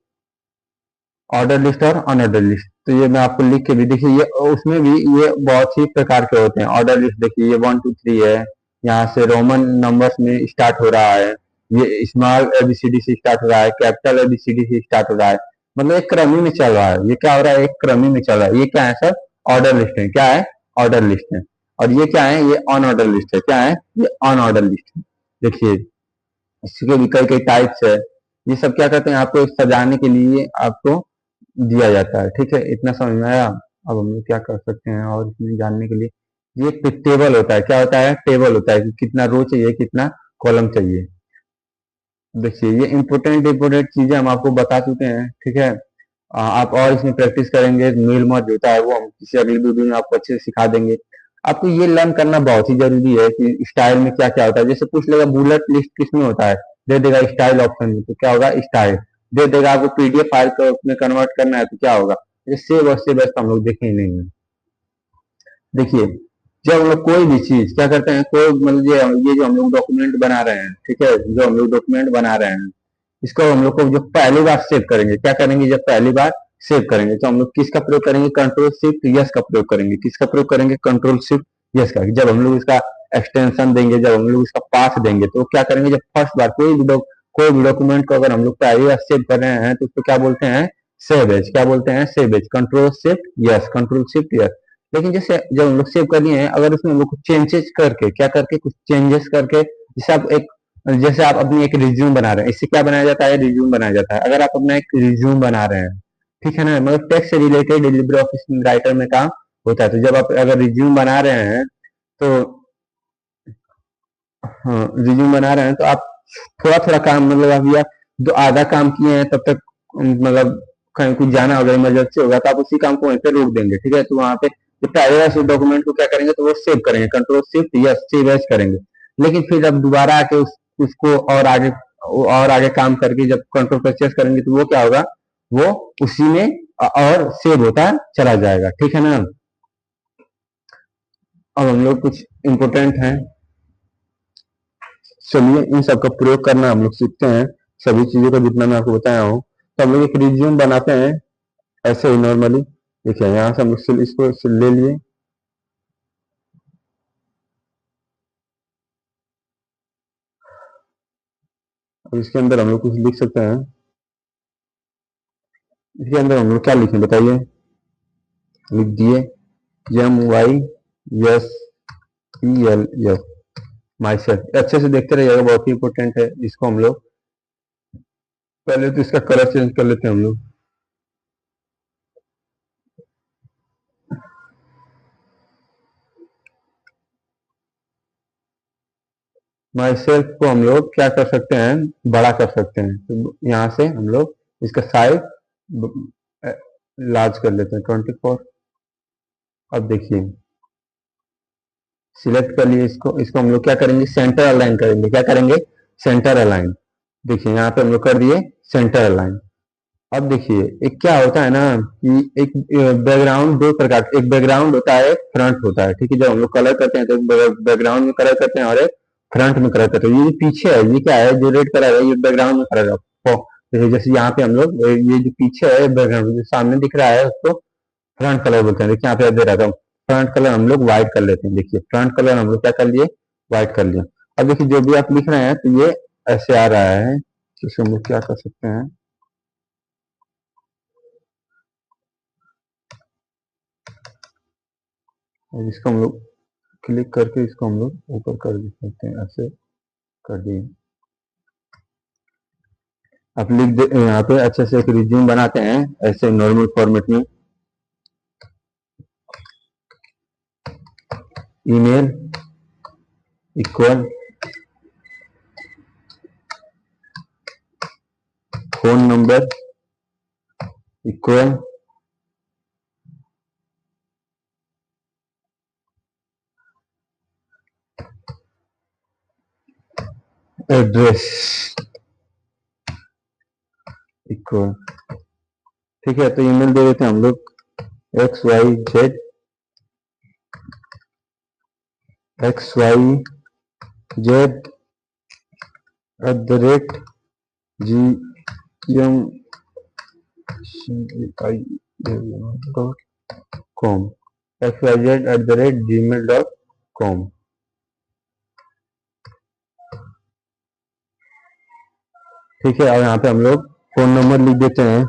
ऑर्डर लिस्ट और अनऑर्डर लिस्ट। तो ये मैं आपको लिख के भी, देखिए ये उसमें भी ये बहुत ही प्रकार के होते हैं। ऑर्डर लिस्ट देखिए, ये 1 2 3 है, यहाँ से रोमन नंबर्स में स्टार्ट हो रहा है, ये स्मॉल एबीसीडी से स्टार्ट हो रहा है, कैपिटल एबीसीडी से स्टार्ट हो रहा है। मतलब एक क्रम ही में चल रहा है। ये क्या हो रहा है, एक क्रम ही में चल रहा है। ये क्या है सर, ऑर्डर लिस्ट है। क्या है, ऑर्डर लिस्ट है। और ये क्या है, ये ऑन ऑर्डर लिस्ट है। क्या है, ये ऑन ऑर्डर लिस्ट है। देखिए इसके भी कई कई टाइप्स है। ये सब क्या करते हैं, आपको सजाने के लिए आपको दिया जाता है। ठीक है, इतना समझ में आया। अब हम लोग क्या कर सकते हैं और इसमें जानने के लिए, ये टेबल होता है। क्या होता है, टेबल होता है कि कितना रो चाहिए, कितना कॉलम चाहिए। देखिए ये इंपोर्टेंट इंपोर्टेंट चीजें हम आपको बता चुके हैं। ठीक है, आप और इसमें प्रैक्टिस करेंगे। मील मर्ज होता है, वो हम किसी अगली वीडियो में आपको अच्छे से सिखा देंगे। आपको ये लर्न करना बहुत ही जरूरी है कि स्टाइल में क्या क्या होता है। जैसे पूछ लेगा बुलेट लिस्ट किसमें होता है, दे देगा स्टाइल ऑप्शन में, तो क्या होगा, स्टाइल दे देगा। आपको पीडीएफ फाइल को में कन्वर्ट करना है तो क्या होगा, सेव और सेव एस हम लोग देखें नहीं है। देखिए जब हम लोग कोई भी चीज क्या करते हैं, कोई मतलब ये जो हम लोग डॉक्यूमेंट बना रहे हैं, ठीक है, जो हम लोग डॉक्यूमेंट बना रहे हैं, इसको हम लोग को जो पहली बार सेव करेंगे, क्या करेंगे, जब पहली बार सेव करेंगे तो हम लोग किसका प्रयोग करेंगे, कंट्रोल शिफ्ट यस का प्रयोग करेंगे। किसका प्रयोग करेंगे, कंट्रोल शिफ्ट यस का। जब हम लोग इसका एक्सटेंशन देंगे, जब हम लोग इसका पाथ देंगे, तो क्या करेंगे, जब फर्स्ट बार कोई भी डॉक्यूमेंट को अगर हम लोग पहली बार सेव कर रहे हैं तो उसको क्या बोलते हैं, सेव एज। क्या बोलते हैं, save as. Control shift S, control shift S. लेकिन जैसे जब हम लोग सेव कर लिए हैं, अगर उसमें हम लोग कुछ चेंजेस करके, क्या करके, कुछ चेंजेस करके, जैसे आप अपनी एक रिज्यूम बना रहे हैं, इससे क्या बनाया जाता है, रिज्यूम बनाया जाता है। अगर आप अपना एक रिज्यूम बना रहे हैं, ठीक है ना, मतलब टेक्स्ट से रिलेटेड लिब्रे ऑफिस राइटर में काम होता है। तो जब आप अगर रिज्यूम बना रहे हैं तो हाँ, रिज्यूम बना रहे हैं तो आप थोड़ा थोड़ा काम, मतलब अभी आप जो आधा काम किए हैं तब तक, मतलब कहीं कुछ जाना होगा, इमरजेंसी होगा, तो आप उसी काम को वहीं पे रोक देंगे, ठीक है। तो वहां पे जो पहले डॉक्यूमेंट को क्या करेंगे, तो वो सेव करेंगे, कंट्रोल शिफ्ट या सेव एज करेंगे। लेकिन फिर जब दोबारा आके उसको और आगे काम करके जब कंट्रोल परचेस करेंगे तो वो क्या होगा, वो उसी में और सेव होता चला जाएगा, ठीक है ना। अब हम लोग कुछ इम्पोर्टेंट हैं, चलिए इन सब का प्रयोग करना हम लोग सीखते हैं, सभी चीजों का जितना मैं आपको बताया हूँ। तो हम लोग एक रिज्यूम बनाते हैं ऐसे ही नॉर्मली। देखिए यहाँ से हम लोग इसको ले लिए, और इसके अंदर हम लोग कुछ लिख सकते हैं। इसके अंदर हम लोग क्या लिखें बताइए, लिख दिए MYSELF, माई सेल्फ। अच्छे से देखते रहिएगा, बहुत ही इंपॉर्टेंट है। इसको हम लोग पहले तो इसका कलर चेंज कर लेते हैं हम लोग। माई सेल्फ को हम लोग क्या कर सकते हैं, बड़ा कर सकते हैं। तो यहाँ से हम लोग इसका साइज लार्ज कर लेते हैं, 24। अब देखिए सिलेक्ट कर लिए इसको। इसको हम लोग क्या करेंगे, सेंटर अलाइन करेंगे। क्या करेंगे, सेंटर अलाइन। देखिए यहाँ पे हम लोग कर दिए सेंटर अलाइन। अब देखिए एक क्या होता है ना, कि एक बैकग्राउंड दो प्रकार, एक बैकग्राउंड होता है, एक फ्रंट होता है, ठीक है। जब हम लोग कलर करते हैं तो बैकग्राउंड में कलर करते हैं और एक फ्रंट में कलर करते हैं। ये जो पीछे है, ये क्या है, जो रेड कलर है, ये बैकग्राउंड में कलर है। जैसे यहाँ पे हम लोग ये जो पीछे है बैकग्राउंड, जो सामने दिख रहा है उसको फ्रंट कलर बोलते हैं। देखिए यहाँ पे दे रहा था, फ्रंट कलर हम लोग व्हाइट कर लेते हैं। देखिए फ्रंट कलर हम लोग क्या कर लिए, व्हाइट कर लिया। अब देखिए जो भी आप लिख रहे हैं तो ये ऐसे आ रहा है, तो इसको हम लोग क्या कर सकते हैं, और इसको हम लोग क्लिक करके इसको हम लोग ऊपर कर सकते हैं, ऐसे कर दिए। आप लिख दे यहाँ पे अच्छे से एक रिज्यूम बनाते हैं ऐसे नॉर्मल फॉर्मेट में। Email equal phone number equal address equal, ठीक है। तो ईमेल दे देते हैं हम लोग xyz@gmail.com, xyz@gmail.com। ठीक है। और यहाँ पे हम लोग फोन नंबर लिख देते हैं,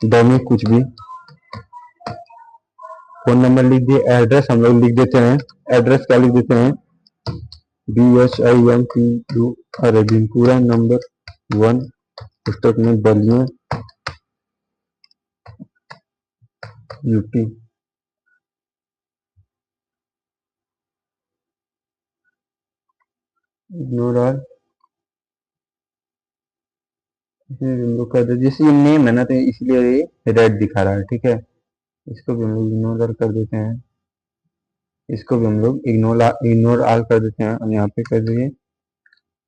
डमी कुछ भी फोन नंबर लिख दिए। एड्रेस हम लोग लिख देते हैं, एड्रेस क्या लिख देते हैं, BHIMPU, अरे भीमपुरा नंबर 1, पुस्तक में बलिया UP। इग्नोर ऑल, हम लोग कर दे। जैसे ये नेम है ना, तो इसलिए ये रेड दिखा रहा है, ठीक है। इसको भी हम लोग इग्नोर कर देते हैं, इसको भी हम लोग इग्नोर ऑल कर देते हैं, और यहाँ पे कर दिए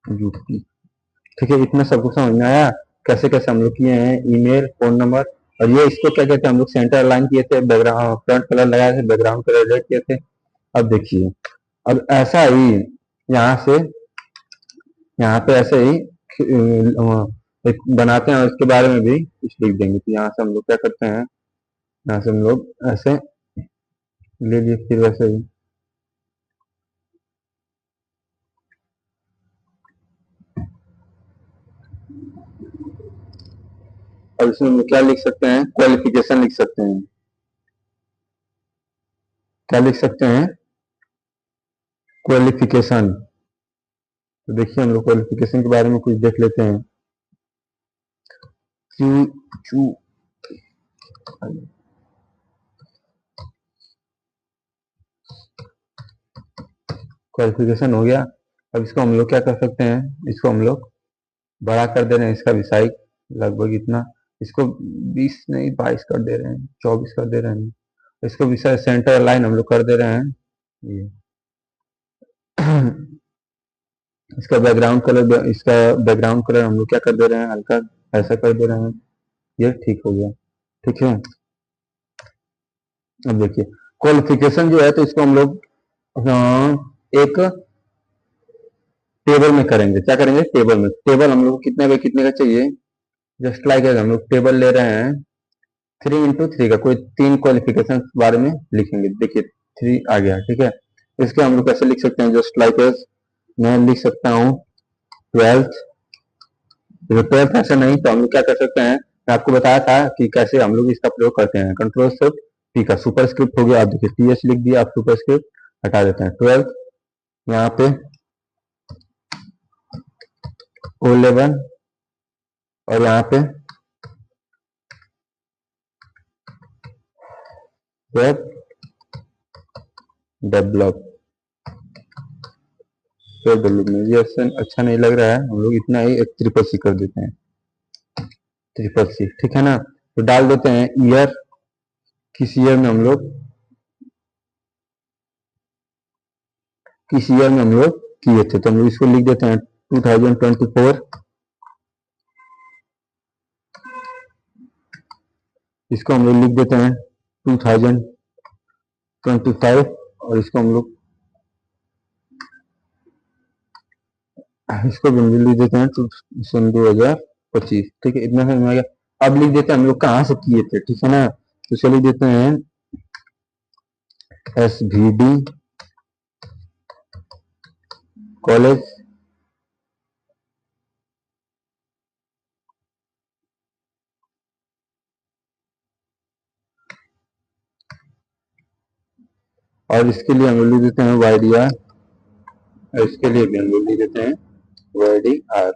UP। ठीक है, इतना सब कुछ समझ में आया, कैसे कैसे हम लोग किए हैं, ईमेल, फोन नंबर। और ये इसको क्या कहते हैं, हम लोग सेंटर लाइन किए थे, बैकग्राउंड फ्रंट कलर लगाए थे, बैकग्राउंड कलर रेड किए थे। अब देखिए अब ऐसा ही यहाँ से यहाँ पे ऐसे ही एक बनाते हैं और इसके बारे में भी कुछ लिख देंगे। तो यहाँ से हम लोग क्या करते हैं, यहाँ से हम लोग ऐसे ले लिए, फिर वैसे ही अब इसमें हम लोग क्या लिख सकते हैं, क्वालिफिकेशन लिख सकते हैं। क्या लिख सकते हैं, क्वालिफिकेशन। तो देखिए हम लोग क्वालिफिकेशन के बारे में कुछ देख लेते हैं। क्वालिफिकेशन हो गया। अब इसको हम लोग क्या कर सकते हैं, इसको हम लोग बड़ा कर दे रहे हैं, इसका विषय लगभग इतना, इसको 20 नहीं 22 कर दे रहे हैं, 24 कर दे रहे हैं। इसको विषय सेंटर लाइन हम लोग कर दे रहे हैं ये। इसका बैकग्राउंड कलर हम लोग क्या कर दे रहे हैं, हल्का ऐसा कर दे रहे हैं। ये ठीक हो गया, ठीक है। अब देखिए क्वालिफिकेशन जो है, तो इसको हम लोग एक टेबल में करेंगे। क्या करेंगे, टेबल में। टेबल हम लोग कितने बाई कितने का चाहिए, जस्ट लाइक हम लोग टेबल ले रहे हैं 3x3 का, कोई 3 क्वालिफिकेशन के बारे में लिखेंगे। देखिए 3 आ गया, ठीक है। इसके हम लोग कैसे लिख सकते हैं, जस्ट लाइक मैं लिख सकता हूँ 12th। 12th ऐसे नहीं तो हम लोग क्या कर सकते हैं, मैं आपको बताया था कि कैसे हम लोग इसका प्रयोग करते हैं। कंट्रोल शिफ्ट टी का सुपर स्क्रिप्ट हो गया। आप देखिए टीएस लिख दिया, आप सुपर स्क्रिप्ट हटा देते हैं। 12th यहाँ पे O11 और यहाँ पे वेब डेवलप। मुझे अच्छा नहीं लग रहा है, हम लोग इतना ही एक ट्रिपल सी कर देते हैं, ट्रिपल सी, ठीक है ना। तो डाल देते हैं ईयर, किस ईयर में हम लोग किए थे, तो हम लोग इसको लिख देते हैं 2024। इसको हम लोग लिख देते हैं 2025 और इसको हम लोग इसको भी लिख देते हैं 2025, ठीक है। इतना समझ में आ गया। अब लिख देते हैं हम लोग कहाँ से किए थे, ठीक है ना। तो चलिए लिख देते हैं SVD कॉलेज और इसके लिए हम लोग लिख देते हैं YDR और इसके लिए भी हम लोग लिख देते हैं YDR।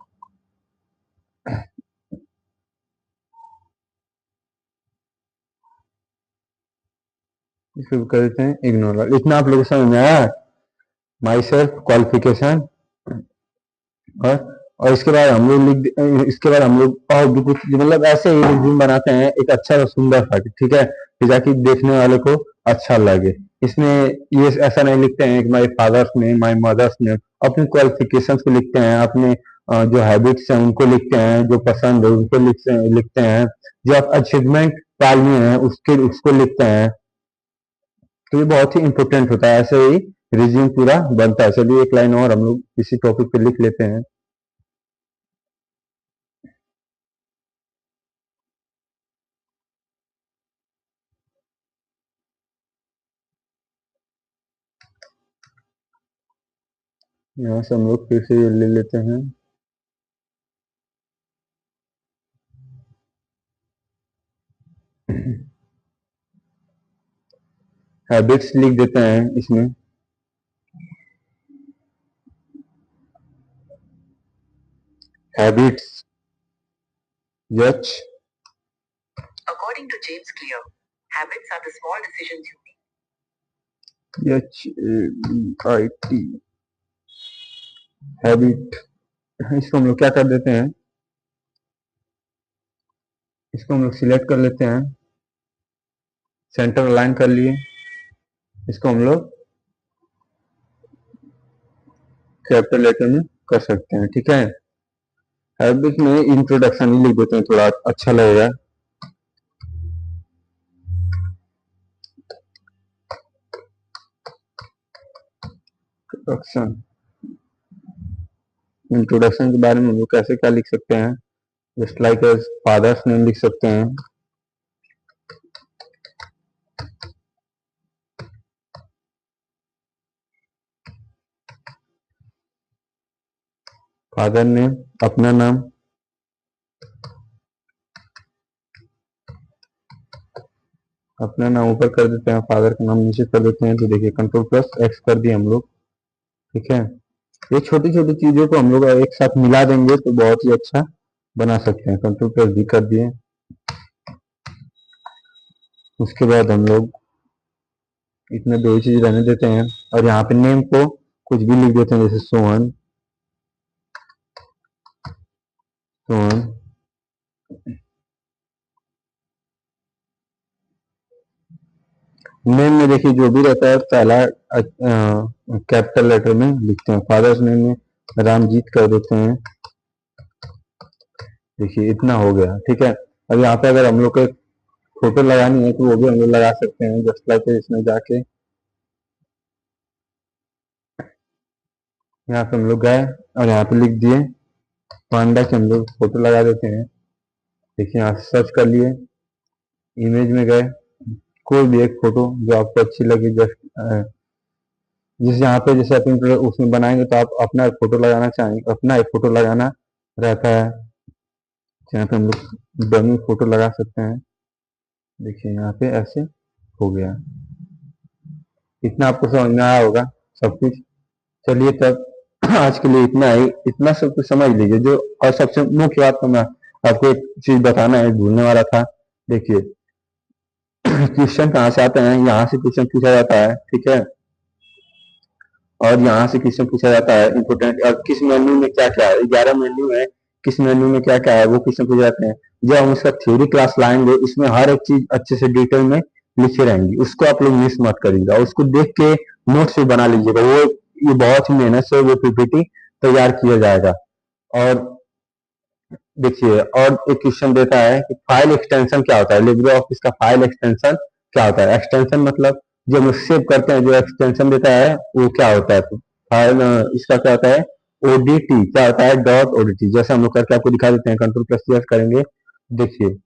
इसको कर देते हैं इग्नोर। इतना आप लोगों को समझ में आया, माई सेल्फ क्वालिफिकेशन। और इसके बाद हम लोग इसके बाद हम लोग और भी कुछ मतलब ऐसे ही रिज्यूम बनाते हैं, एक अच्छा और सुंदर सा, ठीक है, कि जाकि देखने वाले को अच्छा लगे। इसमें ये ऐसा नहीं लिखते हैं कि my father's name, my mother's name. अपने क्वालिफिकेशंस को लिखते हैं, अपने जो हैबिट्स हैं उनको लिखते हैं, जो पसंद है उनको लिखते हैं, जो आप अचीवमेंट पाली हैं उसके उसको लिखते हैं। तो ये बहुत ही इंपॉर्टेंट होता है, ऐसे ही रिज्यूम पूरा बनता है। चलिए एक लाइन और हम लोग इसी टॉपिक पे लिख लेते हैं। यहाँ से हम लोग फिर से ले लेते हैं। हैबिट्स लिख देते हैं इसमें। Habits H According to James Clear, habits are the small decisions you make. HABIT habit. इसको हम लोग क्या कर देते हैं, इसको हम लोग सिलेक्ट कर लेते हैं, सेंटर अलाइन कर लिए। इसको हम लोग कैपिटल लेटर में कर सकते हैं, ठीक है। हैबिट में इंट्रोडक्शन ही लिख देते हैं, थोड़ा अच्छा लगेगा। इंट्रोडक्शन के बारे में हम लोग कैसे क्या लिख सकते हैं, जस्ट लाइक फादर्स नेम लिख सकते हैं, फादर नेम, अपना नाम, अपना नाम ऊपर कर देते हैं, फादर का नाम नीचे कर देते हैं। तो देखिए कंट्रोल प्लस एक्स कर दिए हम लोग, ठीक है। ये छोटी छोटी चीजों को हम लोग एक साथ मिला देंगे तो बहुत ही अच्छा बना सकते हैं। कंट्रोल प्लस भी कर दिए। उसके बाद हम लोग इतने दो ही चीज रहने देते हैं और यहाँ पे नेम को कुछ भी लिख देते हैं, जैसे सोहन, सोहन। नेम में देखिए जो भी रहता है पहला कैपिटल लेटर में लिखते हैं। फादर्स नेम में रामजीत कर देते हैं। देखिए इतना हो गया, ठीक है। अब यहाँ पे अगर हम लोग को फोटो लगानी है तो वो भी हम लोग लगा सकते हैं, जस्ट लाइक इसमें जाके यहाँ पे हम लोग गए और यहाँ पे लिख दिए पांडा की हम लोग फोटो लगा देते हैं। देखिए यहाँ से सर्च कर लिए, इमेज में गए, कोई भी एक फोटो जो आपको अच्छी लगे, जस्ट जिस यहाँ पे जैसे अपने उसमें बनाएंगे तो आप अपना एक फोटो लगाना चाहेंगे, अपना एक फोटो लगाना रहता है। यहाँ पे हम लोग डमी फोटो लगा सकते हैं। देखिए यहाँ पे ऐसे हो गया। इतना आपको समझ में आया होगा सब कुछ। चलिए तब आज के लिए इतना ही, इतना सब कुछ समझ लीजिए जो। और सबसे मुख्य बात तो मैं आपको एक चीज बताना है, भूलने वाला था। देखिए क्वेश्चन कहाँ से आते हैं, यहाँ से क्वेश्चन पूछा जाता है, ठीक है। और यहाँ से क्वेश्चन पूछा जाता है इम्पोर्टेंट। और किस मेन्यू में क्या क्या है, 11 मेन्यू है, किस मेन्यू में क्या क्या है वो क्वेश्चन पूछे जाते हैं। जब हम उसका थ्योरी क्लास लाएंगे उसमें हर एक चीज अच्छे से डिटेल में लिखे रहेंगी, उसको आप लोग मिस मत करिएगा। उसको देख के नोट्स भी बना लीजिएगा। वो ये बहुत ही मेहनत से वो पीपीटी तैयार किया जाएगा। और देखिए और एक क्वेश्चन देता है कि फाइल एक्सटेंशन क्या होता है, लिब्रे ऑफिस का फाइल एक्सटेंशन क्या होता है। एक्सटेंशन मतलब जो हम सेव करते हैं, जो एक्सटेंशन देता है वो क्या होता है। तो फाइल इसका क्या होता है, ओडीटी क्या होता है, डॉट ओडीटी। जैसे हम लोग करके आपको दिखा देते हैं, कंट्रोल प्लस एस करेंगे। देखिए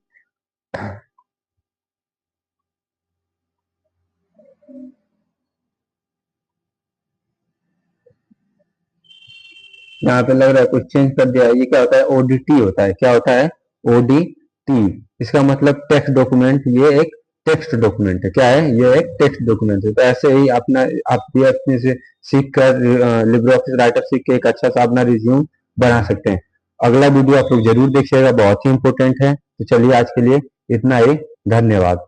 यहाँ पे लग रहा है कुछ चेंज कर दिया है। ये क्या होता है, ओडीटी होता है। क्या होता है, ओडीटी। इसका मतलब टेक्स्ट डॉक्यूमेंट। ये एक टेक्स्ट डॉक्यूमेंट है। क्या है, ये एक टेक्स्ट डॉक्यूमेंट है। तो ऐसे ही अपना आप भी अपने से सीख कर लिब्रे ऑफिस राइटर सीख के एक अच्छा सा अपना रिज्यूम बना सकते हैं। अगला वीडियो आप लोग जरूर देखिएगा, बहुत ही इंपॉर्टेंट है। तो चलिए आज के लिए इतना ही, धन्यवाद।